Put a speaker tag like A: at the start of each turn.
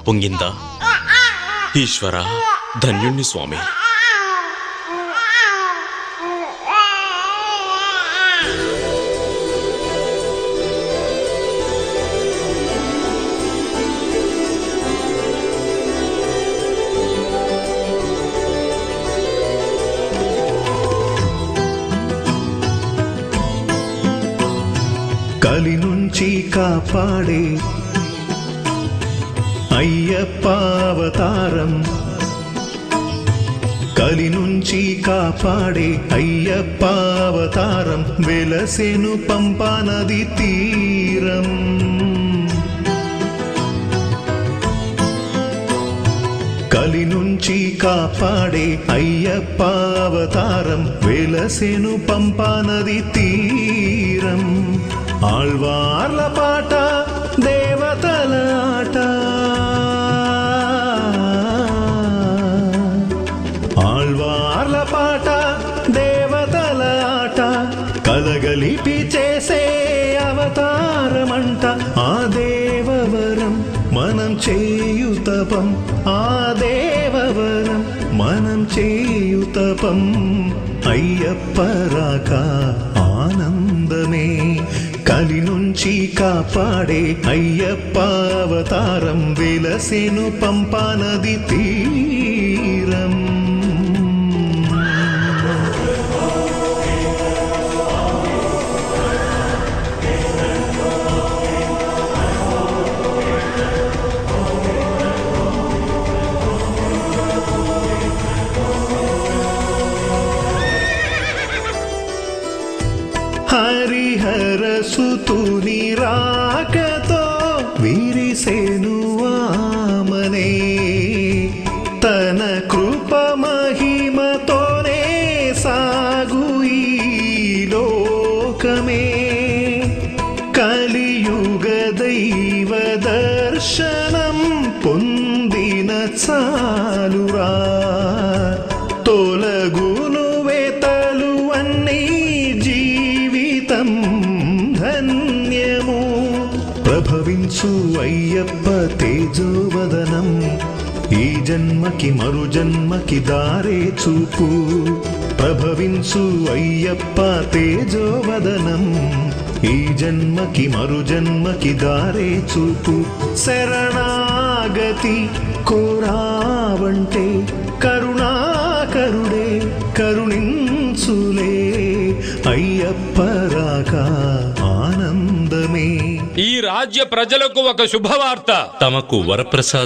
A: పొంగిందా? ఈశ్వరా, ధన్యుణ్ణి స్వామి.
B: కలి నుంచి కాపాడే అయ్యప్ప అవతారం, కలి నుంచి కాపాడే అయ్యప్ప అవతారం, వెలసెను పంపా నది తీరం. కలి నుంచి కాపాడే అయ్యప్ప అవతారం, వెలసెను పంపా నది తీరం. ఆళ్వార్ల పాట దేవతల ఆట, ఆళ్వార్ల పాట దేవతల ఆట, కలగలిపి చేసే అవతారమంట. ఆ దేవవరం మనం చేయు తపం, ఆ దేవవరం మనం చేయు తపం. అయ్యప్ప రాక ఆనందమే, కలి నుంచి కాపాడే అయ్యప్ప అవతారం, వెలసెను పంపా నది తీరం. హరిహర సుతుని రాకతో విరిసెను వామనే, తన కృప మహిమతోనే సాగు ఈ లోకమే. కలియుగ దైవ దర్శనం పొందిన చాలురా, తొలగును వేతలు అన్నీ జీవితం ధన్యము. ప్రభవించు అయ్యప్ప తేజోవదనం, ఈ జన్మకి మరు జన్మకి దారే చూపు. ప్రభవించు అయ్యప్ప తేజోవదనం, ఈ జన్మకి మరు జన్మకి దారే చూపు. శరణాగతి కోరావంటే కరుణాకరుడే కరుణించులే. అయ్యప్ప రాక ఆనందమే.
C: ఈ రాజ్య ప్రజలకు ఒక శుభవార్త.
A: తమకు వరప్రసాద్